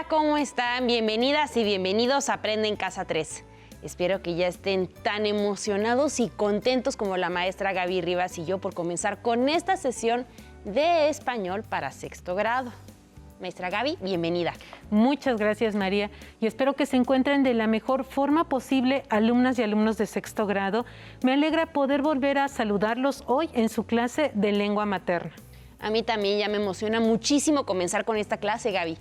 Hola, ¿cómo están? Bienvenidas y bienvenidos a Aprende en Casa 3. Espero que ya estén tan emocionados y contentos como la maestra Gaby Rivas y yo por comenzar con esta sesión de español para sexto grado. Maestra Gaby, bienvenida. Muchas gracias, María, y espero que se encuentren de la mejor forma posible, alumnas y alumnos de sexto grado. Me alegra poder volver a saludarlos hoy en su clase de lengua materna. A mí también ya me emociona muchísimo comenzar con esta clase, Gaby.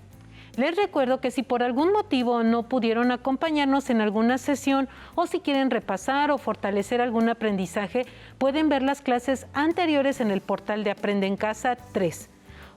Les recuerdo que si por algún motivo no pudieron acompañarnos en alguna sesión o si quieren repasar o fortalecer algún aprendizaje, pueden ver las clases anteriores en el portal de Aprende en Casa 3.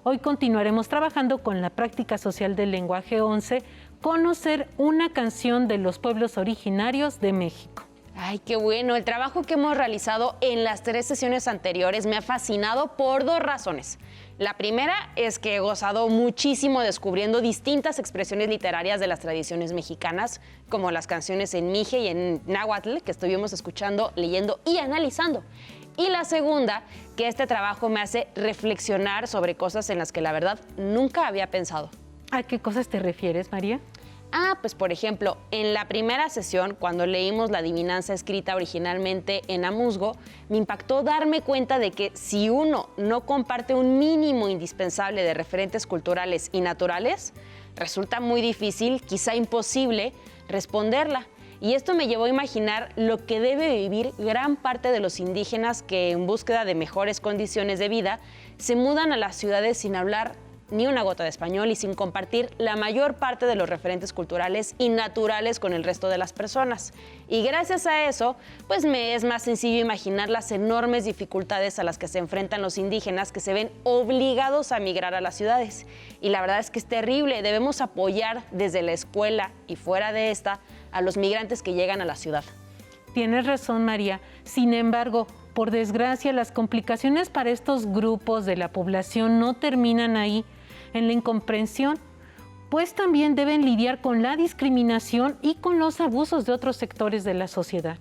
Hoy continuaremos trabajando con la práctica social del lenguaje 11, conocer una canción de los pueblos originarios de México. Ay, qué bueno. El trabajo que hemos realizado en las 3 sesiones anteriores me ha fascinado por 2 razones. La primera es que he gozado muchísimo descubriendo distintas expresiones literarias de las tradiciones mexicanas, como las canciones en mije y en náhuatl que estuvimos escuchando, leyendo y analizando. Y la segunda, que este trabajo me hace reflexionar sobre cosas en las que la verdad nunca había pensado. ¿A qué cosas te refieres, María? Pues por ejemplo, en la primera sesión, cuando leímos la adivinanza escrita originalmente en amuzgo, me impactó darme cuenta de que si uno no comparte un mínimo indispensable de referentes culturales y naturales, resulta muy difícil, quizá imposible, responderla. Y esto me llevó a imaginar lo que debe vivir gran parte de los indígenas que, en búsqueda de mejores condiciones de vida, se mudan a las ciudades sin hablar ni una gota de español y sin compartir la mayor parte de los referentes culturales y naturales con el resto de las personas. Y gracias a eso, pues me es más sencillo imaginar las enormes dificultades a las que se enfrentan los indígenas que se ven obligados a migrar a las ciudades. Y la verdad es que es terrible. Debemos apoyar desde la escuela y fuera de esta a los migrantes que llegan a la ciudad. Tienes razón, María. Sin embargo, por desgracia, las complicaciones para estos grupos de la población no terminan ahí, en la incomprensión, pues también deben lidiar con la discriminación y con los abusos de otros sectores de la sociedad.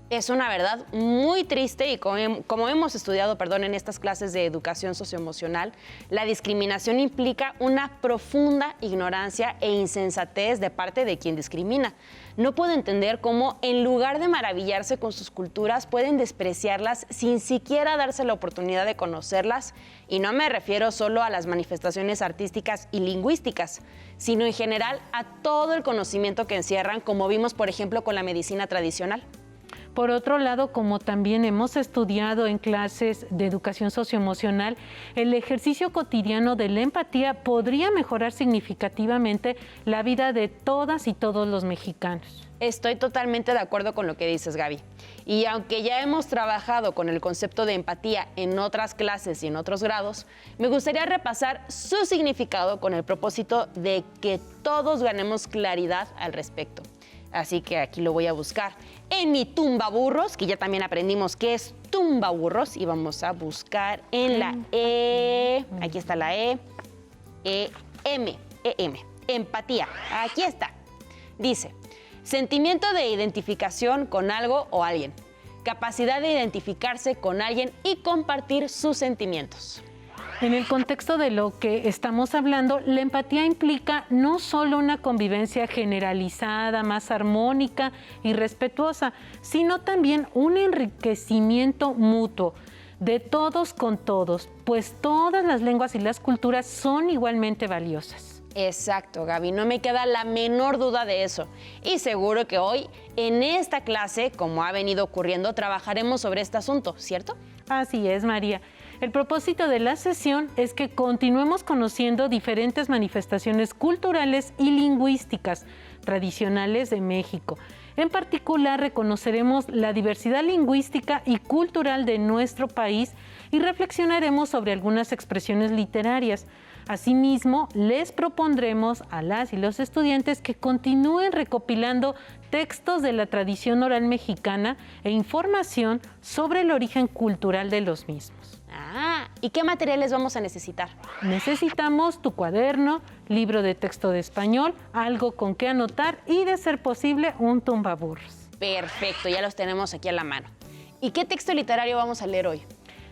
Es una verdad muy triste y como hemos estudiado, en estas clases de educación socioemocional, la discriminación implica una profunda ignorancia e insensatez de parte de quien discrimina. No puedo entender cómo, en lugar de maravillarse con sus culturas, pueden despreciarlas sin siquiera darse la oportunidad de conocerlas. Y no me refiero solo a las manifestaciones artísticas y lingüísticas, sino en general a todo el conocimiento que encierran, como vimos, por ejemplo, con la medicina tradicional. Por otro lado, como también hemos estudiado en clases de educación socioemocional, el ejercicio cotidiano de la empatía podría mejorar significativamente la vida de todas y todos los mexicanos. Estoy totalmente de acuerdo con lo que dices, Gaby. Y aunque ya hemos trabajado con el concepto de empatía en otras clases y en otros grados, me gustaría repasar su significado con el propósito de que todos ganemos claridad al respecto. Así que aquí lo voy a buscar en mi tumbaburros, que ya también aprendimos qué es tumbaburros, y vamos a buscar en la E, aquí está la E, M, empatía, aquí está. Dice, sentimiento de identificación con algo o alguien, capacidad de identificarse con alguien y compartir sus sentimientos. En el contexto de lo que estamos hablando, la empatía implica no solo una convivencia generalizada, más armónica y respetuosa, sino también un enriquecimiento mutuo de todos con todos, pues todas las lenguas y las culturas son igualmente valiosas. Exacto, Gaby, no me queda la menor duda de eso. Y seguro que hoy, en esta clase, como ha venido ocurriendo, trabajaremos sobre este asunto, ¿cierto? Así es, María. El propósito de la sesión es que continuemos conociendo diferentes manifestaciones culturales y lingüísticas tradicionales de México. En particular, reconoceremos la diversidad lingüística y cultural de nuestro país y reflexionaremos sobre algunas expresiones literarias. Asimismo, les propondremos a las y los estudiantes que continúen recopilando textos de la tradición oral mexicana e información sobre el origen cultural de los mismos. ¿Y qué materiales vamos a necesitar? Necesitamos tu cuaderno, libro de texto de español, algo con que anotar y, de ser posible, un tumbaburros. Perfecto, ya los tenemos aquí a la mano. ¿Y qué texto literario vamos a leer hoy?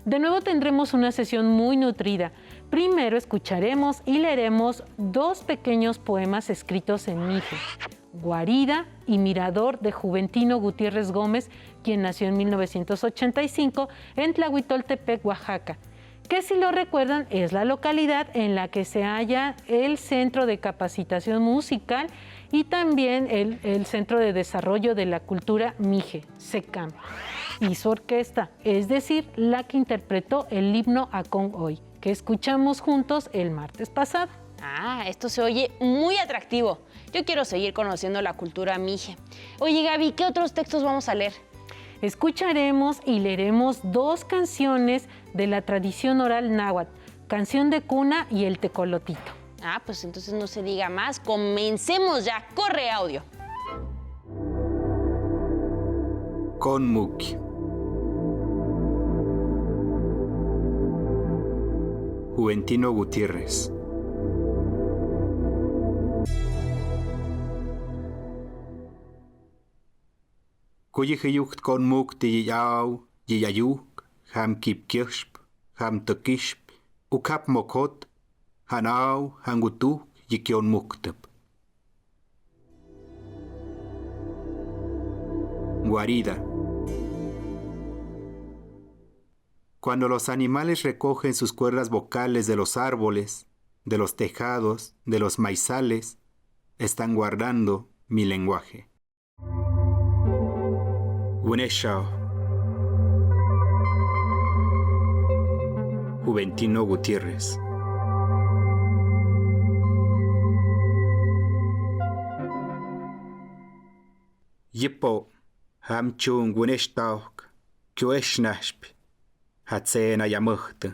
De nuevo tendremos una sesión muy nutrida, Primero escucharemos y leeremos dos pequeños poemas escritos en mije, Guarida y Mirador, de Juventino Gutiérrez Gómez, quien nació en 1985 en Tlahuitoltepec, Oaxaca, que si lo recuerdan es la localidad en la que se halla el Centro de Capacitación Musical y también el Centro de Desarrollo de la Cultura Mije, CECAM, y su orquesta, es decir, la que interpretó el himno Acón Hoy, que escuchamos juntos el martes pasado. Esto se oye muy atractivo. Yo quiero seguir conociendo la cultura mije. Oye, Gaby, ¿qué otros textos vamos a leer? Escucharemos y leeremos dos canciones de la tradición oral náhuatl, Canción de Cuna y El Tecolotito. Pues entonces no se diga más. Comencemos ya. ¡Corre, audio! Conmuc. Juventino Gutiérrez. Kuyihiyuk Conmuc Tiyau, Yiyayuk, Ham Kipkirshp, Ham Tokishp, Ukap Mokot, Hanau, Hangutu, Yikion Muktep. Guarida. Cuando los animales recogen sus cuerdas vocales de los árboles, de los tejados, de los maizales, están guardando mi lenguaje. Uneshao. Juventino Gutiérrez. Yipo hamchung Uneshtauk, Kyoeshnashp, Hatsena Yamucht.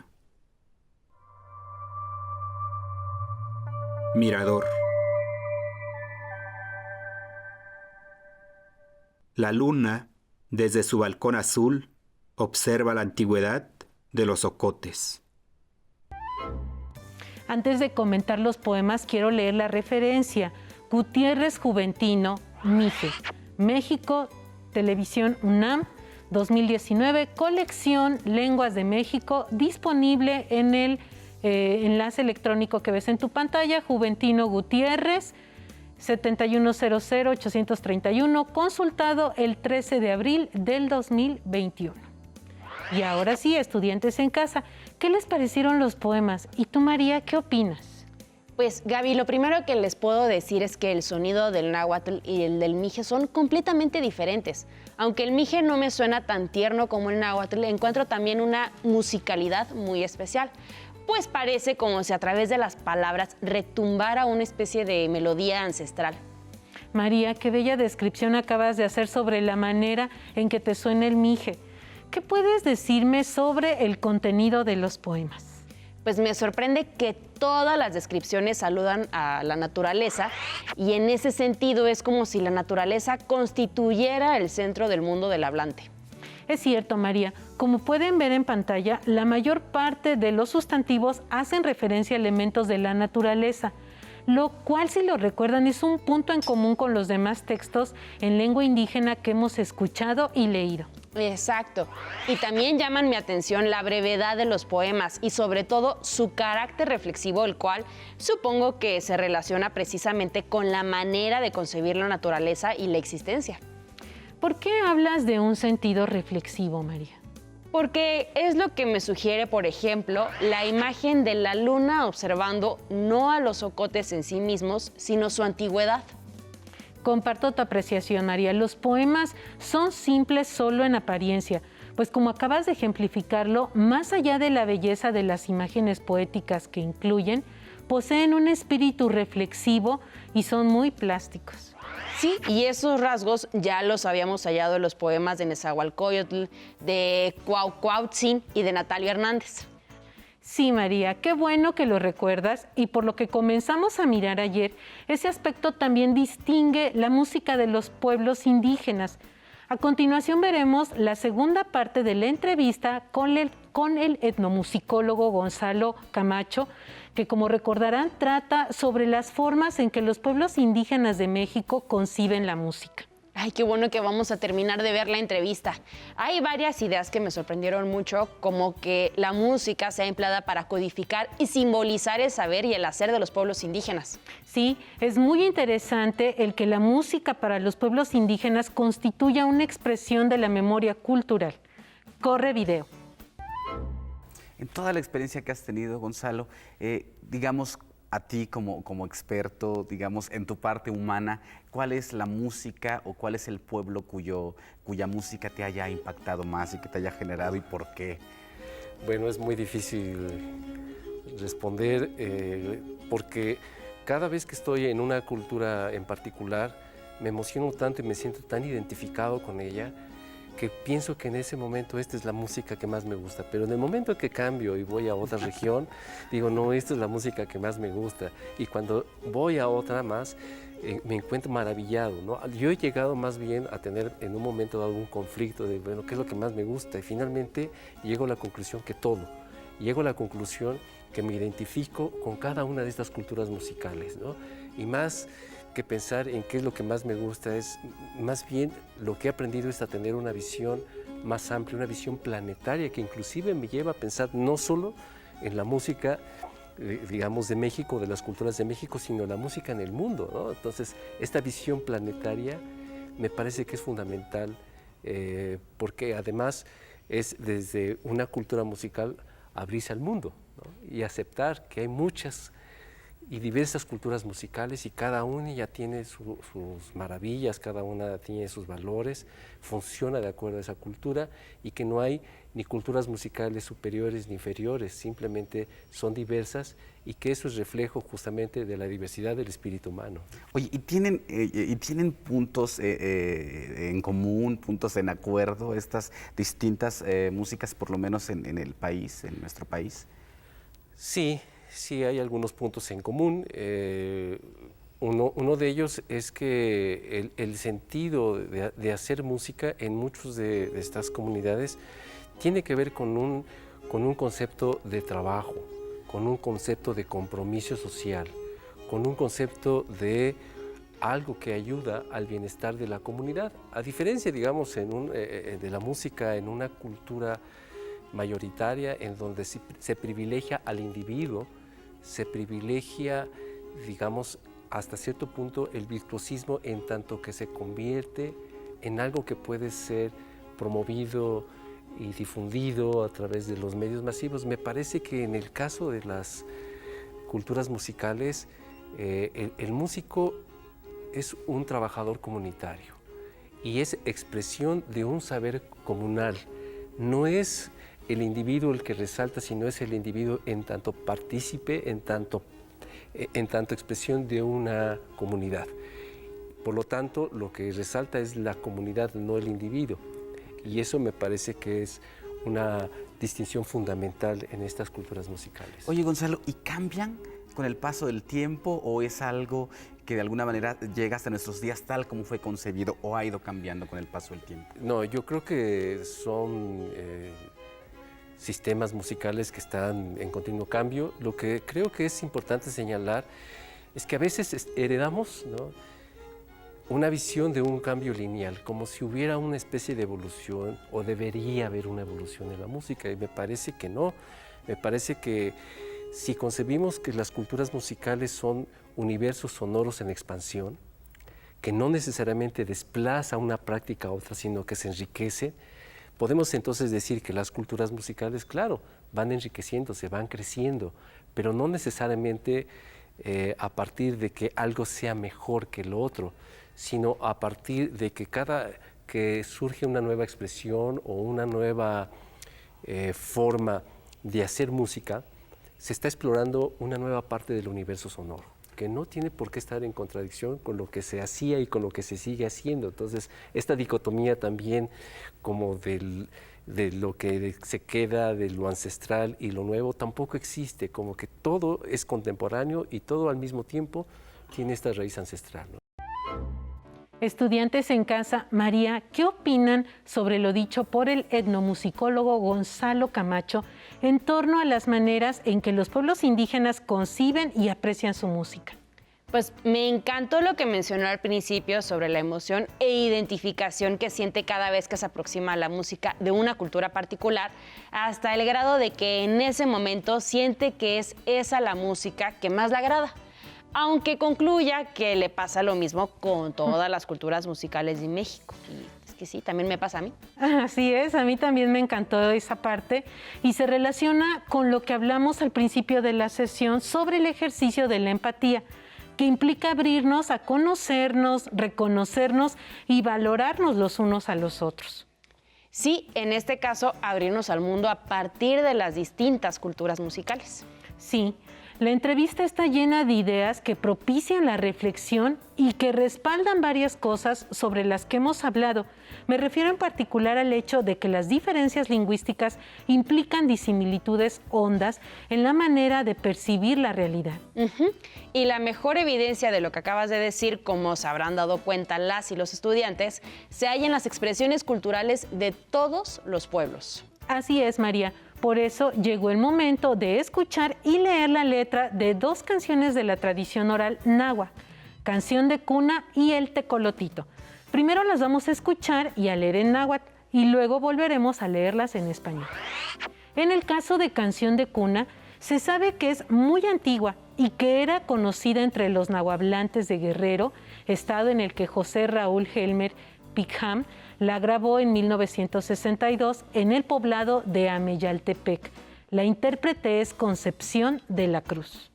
Mirador. La luna, desde su balcón azul, observa la antigüedad de los ocotes. Antes de comentar los poemas, quiero leer la referencia. Gutiérrez Juventino, Mije, México, Televisión UNAM, 2019, colección Lenguas de México, disponible en el enlace electrónico que ves en tu pantalla, Juventino Gutiérrez, 7100-831, consultado el 13 de abril del 2021. Y ahora sí, estudiantes en casa, ¿qué les parecieron los poemas? ¿Y tú, María, qué opinas? Pues, Gaby, lo primero que les puedo decir es que el sonido del náhuatl y el del mije son completamente diferentes. Aunque el mije no me suena tan tierno como el náhuatl, encuentro también una musicalidad muy especial. Pues parece como si a través de las palabras retumbara una especie de melodía ancestral. María, qué bella descripción acabas de hacer sobre la manera en que te suena el mije. ¿Qué puedes decirme sobre el contenido de los poemas? Pues me sorprende que todas las descripciones saludan a la naturaleza y en ese sentido es como si la naturaleza constituyera el centro del mundo del hablante. Es cierto, María. Como pueden ver en pantalla, la mayor parte de los sustantivos hacen referencia a elementos de la naturaleza, lo cual, si lo recuerdan, es un punto en común con los demás textos en lengua indígena que hemos escuchado y leído. Exacto. Y también llaman mi atención la brevedad de los poemas y sobre todo su carácter reflexivo, el cual supongo que se relaciona precisamente con la manera de concebir la naturaleza y la existencia. ¿Por qué hablas de un sentido reflexivo, María? Porque es lo que me sugiere, por ejemplo, la imagen de la luna observando no a los ocotes en sí mismos, sino su antigüedad. Comparto tu apreciación, María. Los poemas son simples solo en apariencia, pues como acabas de ejemplificarlo, más allá de la belleza de las imágenes poéticas que incluyen, poseen un espíritu reflexivo y son muy plásticos. Sí, y esos rasgos ya los habíamos hallado en los poemas de Nezahualcóyotl, de Cuauhcuauhtzin y de Natalia Hernández. Sí, María, qué bueno que lo recuerdas y por lo que comenzamos a mirar ayer, ese aspecto también distingue la música de los pueblos indígenas. A continuación veremos la segunda parte de la entrevista con el etnomusicólogo Gonzalo Camacho, que como recordarán trata sobre las formas en que los pueblos indígenas de México conciben la música. Ay, qué bueno que vamos a terminar de ver la entrevista. Hay varias ideas que me sorprendieron mucho, como que la música sea empleada para codificar y simbolizar el saber y el hacer de los pueblos indígenas. Sí, es muy interesante el que la música para los pueblos indígenas constituya una expresión de la memoria cultural. Corre video. En toda la experiencia que has tenido, Gonzalo, digamos, a ti como experto, digamos, en tu parte humana, ¿cuál es la música o cuál es el pueblo cuya música te haya impactado más y que te haya generado y por qué? Bueno, es muy difícil responder porque cada vez que estoy en una cultura en particular me emociono tanto y me siento tan identificado con ella que pienso que en ese momento esta es la música que más me gusta, pero en el momento que cambio y voy a otra región, digo, no, esta es la música que más me gusta, y cuando voy a otra más, me encuentro maravillado, ¿no? Yo he llegado más bien a tener en un momento dado un conflicto de, bueno, ¿qué es lo que más me gusta? Y finalmente llego a la conclusión que todo, llego a la conclusión que me identifico con cada una de estas culturas musicales, ¿no? Y más que pensar en qué es lo que más me gusta, es más bien lo que he aprendido es a tener una visión más amplia, una visión planetaria que inclusive me lleva a pensar no solo en la música, digamos, de México, de las culturas de México, sino la música en el mundo, ¿no? Entonces, esta visión planetaria me parece que es fundamental porque además es desde una cultura musical abrirse al mundo, ¿no? Y aceptar que hay muchas y diversas culturas musicales y cada una ya tiene sus maravillas, cada una tiene sus valores, funciona de acuerdo a esa cultura y que no hay ni culturas musicales superiores ni inferiores, simplemente son diversas y que eso es reflejo justamente de la diversidad del espíritu humano. Oye, ¿y tienen puntos en común, puntos en acuerdo, estas distintas músicas, por lo menos en el país, en nuestro país? Sí, hay algunos puntos en común. Uno de ellos es que el sentido de hacer música en muchas de estas comunidades tiene que ver con un concepto de trabajo, con un concepto de compromiso social, con un concepto de algo que ayuda al bienestar de la comunidad. A diferencia, digamos, de la música en una cultura mayoritaria en donde se privilegia al individuo, se privilegia, digamos, hasta cierto punto el virtuosismo en tanto que se convierte en algo que puede ser promovido y difundido a través de los medios masivos. Me parece que en el caso de las culturas musicales, el músico es un trabajador comunitario y es expresión de un saber comunal. No es el individuo el que resalta, sino es el individuo en tanto partícipe, en tanto expresión de una comunidad. Por lo tanto, lo que resalta es la comunidad, no el individuo. Y eso me parece que es una distinción fundamental en estas culturas musicales. Oye, Gonzalo, ¿y cambian con el paso del tiempo o es algo que de alguna manera llega hasta nuestros días tal como fue concebido o ha ido cambiando con el paso del tiempo? No, yo creo que son sistemas musicales que están en continuo cambio. Lo que creo que es importante señalar es que a veces heredamos, ¿no?, una visión de un cambio lineal, como si hubiera una especie de evolución o debería haber una evolución en la música, y me parece que no. Me parece que si concebimos que las culturas musicales son universos sonoros en expansión, que no necesariamente desplaza una práctica a otra, sino que se enriquece, podemos entonces decir que las culturas musicales, claro, van enriqueciéndose, van creciendo, pero no necesariamente a partir de que algo sea mejor que lo otro, sino a partir de que que surge una nueva expresión o una nueva forma de hacer música, se está explorando una nueva parte del universo sonoro, que no tiene por qué estar en contradicción con lo que se hacía y con lo que se sigue haciendo. Entonces, esta dicotomía también como de lo que se queda de lo ancestral y lo nuevo tampoco existe, como que todo es contemporáneo y todo al mismo tiempo tiene esta raíz ancestral, ¿no? Estudiantes en casa, María, ¿qué opinan sobre lo dicho por el etnomusicólogo Gonzalo Camacho en torno a las maneras en que los pueblos indígenas conciben y aprecian su música? Pues me encantó lo que mencionó al principio sobre la emoción e identificación que siente cada vez que se aproxima a la música de una cultura particular, hasta el grado de que en ese momento siente que es esa la música que más le agrada. Aunque concluya que le pasa lo mismo con todas las culturas musicales de México. Y es que sí, también me pasa a mí. Así es, a mí también me encantó esa parte y se relaciona con lo que hablamos al principio de la sesión sobre el ejercicio de la empatía, que implica abrirnos a conocernos, reconocernos y valorarnos los unos a los otros. Sí, en este caso, abrirnos al mundo a partir de las distintas culturas musicales. Sí, la entrevista está llena de ideas que propician la reflexión y que respaldan varias cosas sobre las que hemos hablado. Me refiero en particular al hecho de que las diferencias lingüísticas implican disimilitudes hondas en la manera de percibir la realidad. Y la mejor evidencia de lo que acabas de decir, como se habrán dado cuenta las y los estudiantes, se halla en las expresiones culturales de todos los pueblos. Así es, María. Por eso llegó el momento de escuchar y leer la letra de dos canciones de la tradición oral náhuatl, Canción de Cuna y El Tecolotito. Primero las vamos a escuchar y a leer en náhuatl y luego volveremos a leerlas en español. En el caso de Canción de Cuna, se sabe que es muy antigua y que era conocida entre los nahuablantes de Guerrero, estado en el que José Raúl Helmer Pickham la grabó en 1962 en el poblado de Ameyaltepec. La intérprete es Concepción de la Cruz.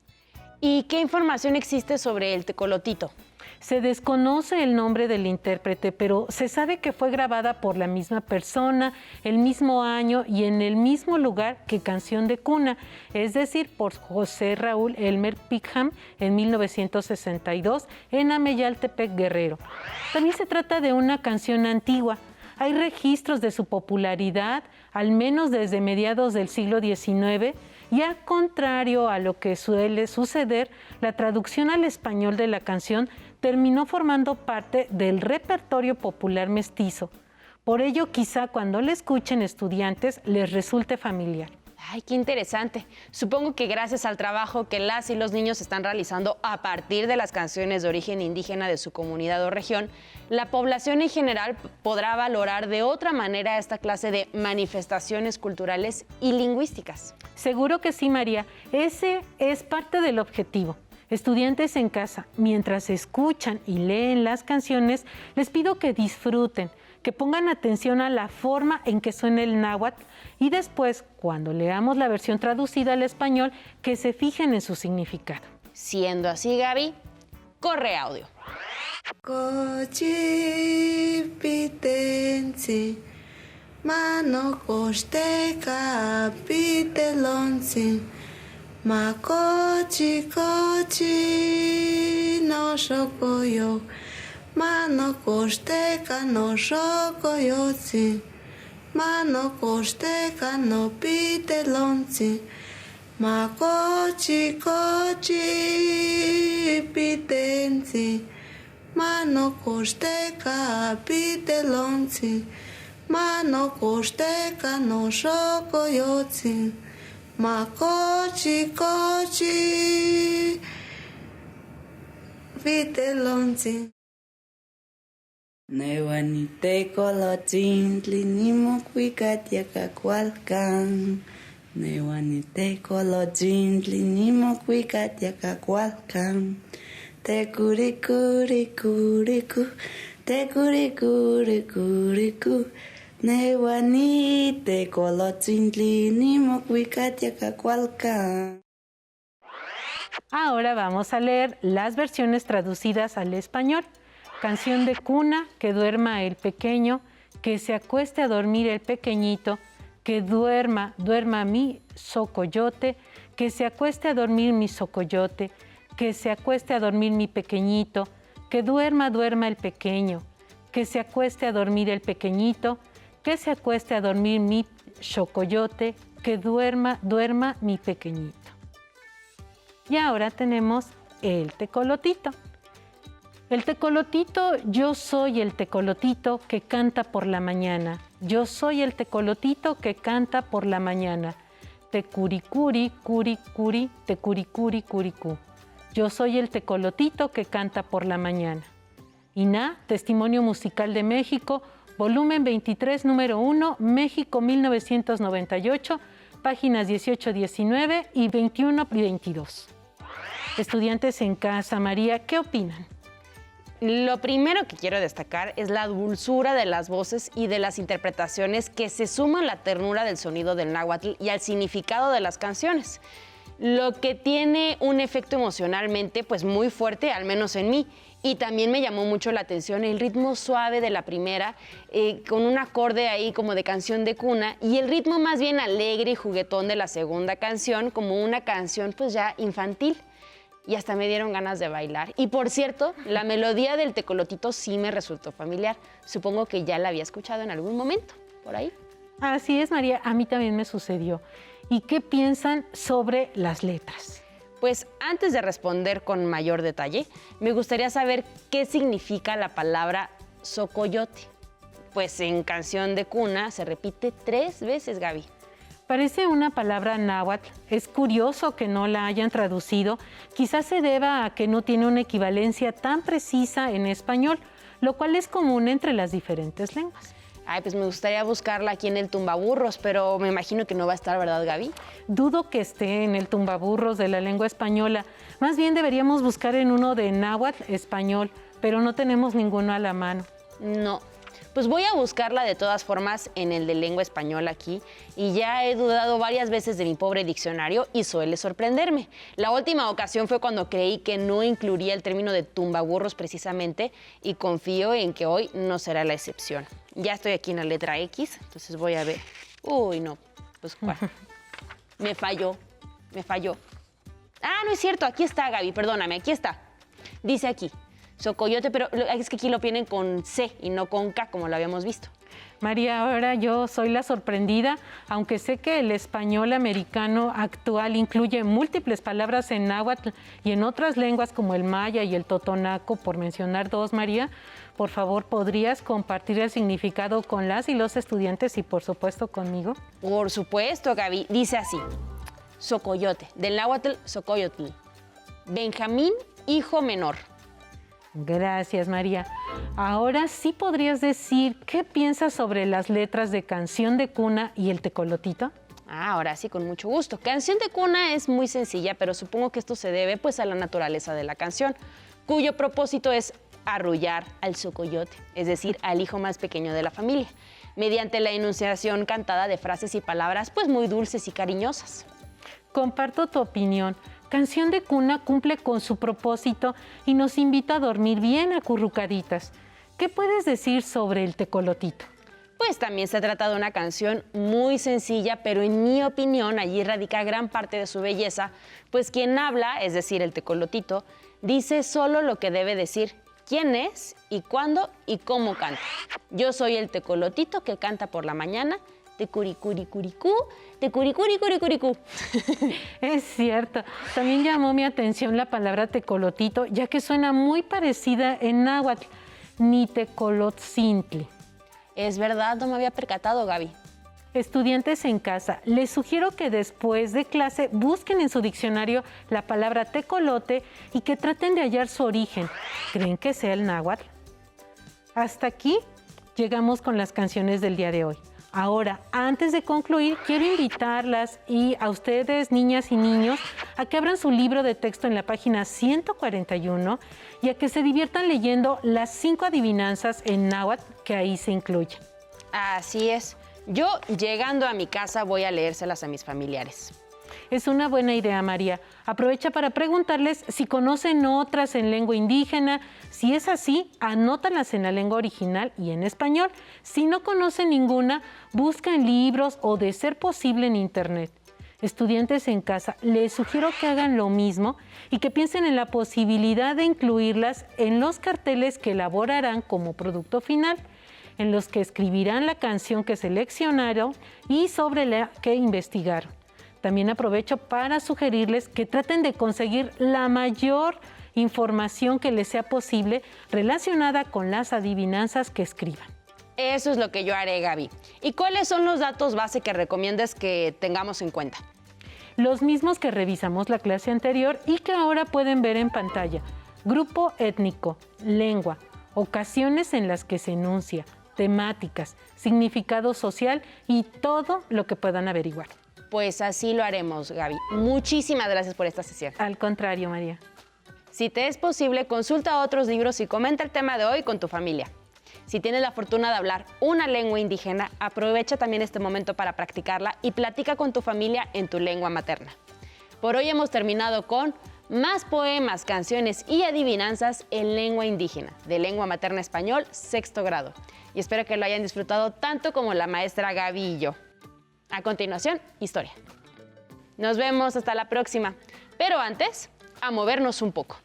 ¿Y qué información existe sobre el tecolotito? Se desconoce el nombre del intérprete, pero se sabe que fue grabada por la misma persona, el mismo año y en el mismo lugar que Canción de Cuna, es decir, por José Raúl Helmer Pickham en 1962 en Ameyaltepec, Guerrero. También se trata de una canción antigua. Hay registros de su popularidad, al menos desde mediados del siglo XIX, y al contrario a lo que suele suceder, la traducción al español de la canción terminó formando parte del repertorio popular mestizo. Por ello, quizá cuando la escuchen estudiantes les resulte familiar. Ay, qué interesante. Supongo que gracias al trabajo que las y los niños están realizando a partir de las canciones de origen indígena de su comunidad o región, la población en general podrá valorar de otra manera esta clase de manifestaciones culturales y lingüísticas. Seguro que sí, María. Ese es parte del objetivo. Estudiantes en casa, mientras escuchan y leen las canciones, les pido que disfruten, que pongan atención a la forma en que suena el náhuatl y después, cuando leamos la versión traducida al español, que se fijen en su significado. Siendo así, Gaby, corre audio. Cochipitensi, mano costeca pitelonsi, ma cochi no shokoyo, mano costeca no shokoyotsi, mano costeca no pitelonsi, ma cochi pitensi, mano costeca pitelonsi, mano costeca no shokoyotsi, ma cochi pitelonsi. Newanite colotintli nimo cuicatia cacualcan. Newanite colotintli nimo cuicatia cacualcan. Te curicuricuricu, te curicuricuricu. Newanite colotintli nimo cuicatia cacualcan. Ahora vamos a leer las versiones traducidas al español. Canción de Cuna, que duerma el pequeño, que se acueste a dormir el pequeñito, que duerma mi socoyote, que se acueste a dormir mi socoyote, que se acueste a dormir mi pequeñito, que duerma el pequeño, que se acueste a dormir el pequeñito, que se acueste a dormir mi socoyote, que duerma mi pequeñito. Y ahora tenemos el tecolotito. El tecolotito, yo soy el tecolotito que canta por la mañana. Yo soy el tecolotito que canta por la mañana. Tecuricuri, curi, curi, tecuricuri, curicú. Yo soy el tecolotito que canta por la mañana. INAH, Testimonio Musical de México, volumen 23, número 1, México 1998, páginas 18, 19 y 21 y 22. Estudiantes en casa, María, ¿qué opinan? Lo primero que quiero destacar es la dulzura de las voces y de las interpretaciones que se suman a la ternura del sonido del náhuatl y al significado de las canciones. Lo que tiene un efecto emocionalmente pues muy fuerte, al menos en mí. Y también me llamó mucho la atención el ritmo suave de la primera, con un acorde ahí como de canción de cuna, y el ritmo más bien alegre y juguetón de la segunda canción, como una canción pues ya infantil. Y hasta me dieron ganas de bailar. Y por cierto, la melodía del tecolotito sí me resultó familiar. Supongo que ya la había escuchado en algún momento, por ahí. Así es, María, a mí también me sucedió. ¿Y qué piensan sobre las letras? Pues antes de responder con mayor detalle, me gustaría saber qué significa la palabra socoyote. Pues en canción de cuna se repite 3 veces, Gaby. Parece una palabra náhuatl. Es curioso que no la hayan traducido. Quizás se deba a que no tiene una equivalencia tan precisa en español, lo cual es común entre las diferentes lenguas. Ay, pues me gustaría buscarla aquí en el Tumbaburros, pero me imagino que no va a estar, ¿verdad, Gaby? Dudo que esté en el Tumbaburros de la lengua española. Más bien deberíamos buscar en uno de náhuatl español, pero no tenemos ninguno a la mano. No. Pues voy a buscarla de todas formas en el de lengua española aquí, y ya he dudado varias veces de mi pobre diccionario y suele sorprenderme. La última ocasión fue cuando creí que no incluiría el término de tumbaburros precisamente, y confío en que hoy no será la excepción. Ya estoy aquí en la letra X, entonces voy a ver. Uy, no, pues ¿cuál? Me falló. Ah, no es cierto, aquí está, Gaby, perdóname, aquí está. Dice aquí, socoyote, pero es que aquí lo vienen con C y no con K, como lo habíamos visto. María, ahora yo soy la sorprendida, aunque sé que el español americano actual incluye múltiples palabras en náhuatl y en otras lenguas como el maya y el totonaco, por mencionar 2, María. Por favor, ¿podrías compartir el significado con las y los estudiantes y, por supuesto, conmigo? Por supuesto, Gaby. Dice así, socoyote, del náhuatl socoyotl, Benjamín, hijo menor. Gracias, María. Ahora sí podrías decir qué piensas sobre las letras de Canción de Cuna y el tecolotito. Ahora sí, con mucho gusto. Canción de cuna es muy sencilla, pero supongo que esto se debe pues a la naturaleza de la canción, cuyo propósito es arrullar al socoyote, es decir, al hijo más pequeño de la familia, mediante la enunciación cantada de frases y palabras pues muy dulces y cariñosas. Comparto tu opinión. Canción de Cuna cumple con su propósito y nos invita a dormir bien acurrucaditas. ¿Qué puedes decir sobre el tecolotito? Pues también se trata de una canción muy sencilla, pero en mi opinión allí radica gran parte de su belleza, pues quien habla, es decir, el tecolotito, dice solo lo que debe decir, quién es y cuándo y cómo canta. Yo soy el tecolotito que canta por la mañana, tecuricuricuricú, tecuricuricuricuricú. Es cierto. También llamó mi atención la palabra tecolotito, ya que suena muy parecida en náhuatl, nitecolotzintle. Es verdad, no me había percatado, Gaby. Estudiantes en casa, les sugiero que después de clase busquen en su diccionario la palabra tecolote y que traten de hallar su origen. ¿Creen que sea el náhuatl? Hasta aquí llegamos con las canciones del día de hoy. Ahora, antes de concluir, quiero invitarlas y a ustedes, niñas y niños, a que abran su libro de texto en la página 141 y a que se diviertan leyendo las 5 adivinanzas en náhuatl que ahí se incluyen. Así es. Yo, llegando a mi casa, voy a leérselas a mis familiares. Es una buena idea, María. Aprovecha para preguntarles si conocen otras en lengua indígena. Si es así, anótalas en la lengua original y en español. Si no conocen ninguna, busca en libros o, de ser posible, en internet. Estudiantes en casa, les sugiero que hagan lo mismo y que piensen en la posibilidad de incluirlas en los carteles que elaborarán como producto final, en los que escribirán la canción que seleccionaron y sobre la que investigaron. También aprovecho para sugerirles que traten de conseguir la mayor información que les sea posible relacionada con las adivinanzas que escriban. Eso es lo que yo haré, Gaby. ¿Y cuáles son los datos base que recomiendas que tengamos en cuenta? los mismos que revisamos la clase anterior y que ahora pueden ver en pantalla. Grupo étnico, lengua, ocasiones en las que se enuncia, temáticas, significado social y todo lo que puedan averiguar. Pues así lo haremos, Gaby. Muchísimas gracias por esta sesión. Al contrario, María. Si te es posible, consulta otros libros y comenta el tema de hoy con tu familia. Si tienes la fortuna de hablar una lengua indígena, aprovecha también este momento para practicarla y platica con tu familia en tu lengua materna. Por hoy hemos terminado con más poemas, canciones y adivinanzas en lengua indígena, de lengua materna español, 6º grado. Y espero que lo hayan disfrutado tanto como la maestra Gaby y yo. A continuación, historia. Nos vemos hasta la próxima. Pero antes, a movernos un poco.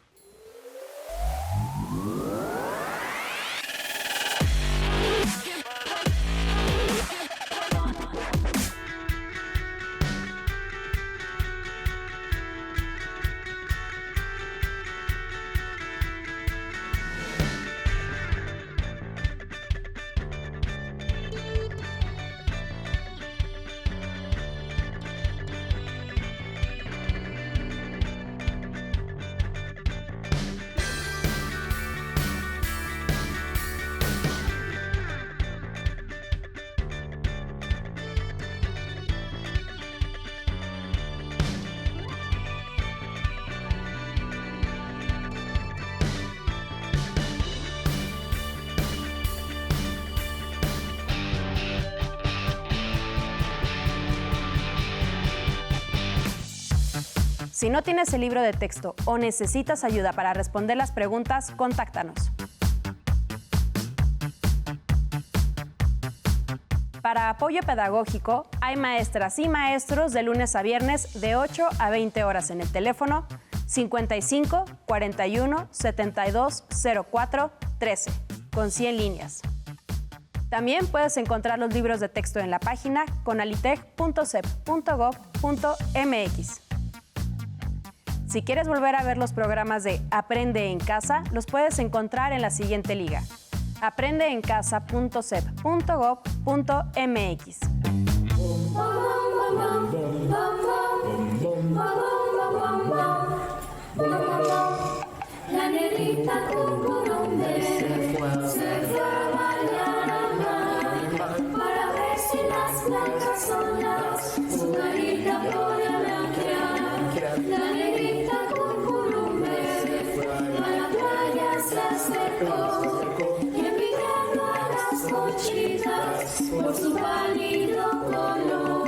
Si no tienes el libro de texto o necesitas ayuda para responder las preguntas, contáctanos. Para apoyo pedagógico, hay maestras y maestros de lunes a viernes de 8 a 20 horas en el teléfono 55 41 72 04 13, con 100 líneas. También puedes encontrar los libros de texto en la página conalitec.cep.gov.mx. Si quieres volver a ver los programas de Aprende en Casa, los puedes encontrar en la siguiente liga: aprendeencasa.cep.gov.mx. La negrita cucurumbe se fue a bañar al mar para ver si las blancas son las, su carita pone a blanquear. La negrita cucurumbe a la playa se acercó y envidiando a las conchitas por su pálido color.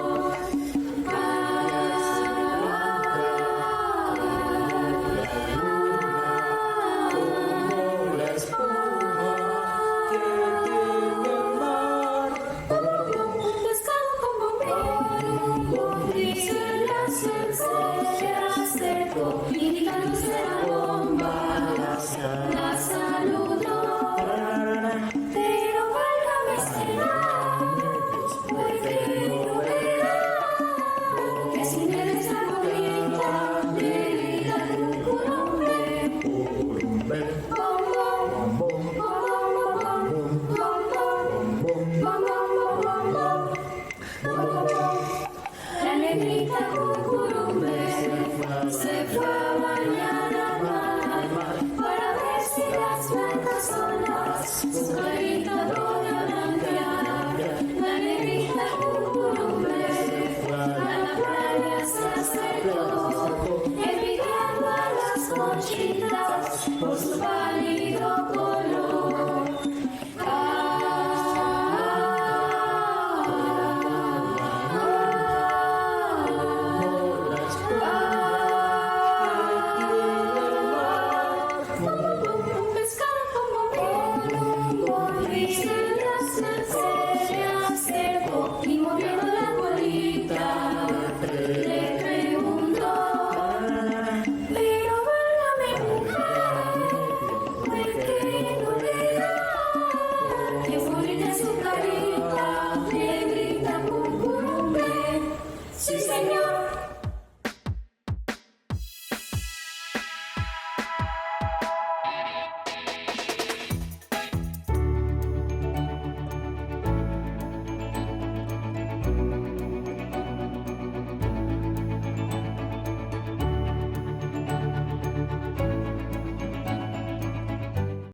Envidiando a las conchitas por su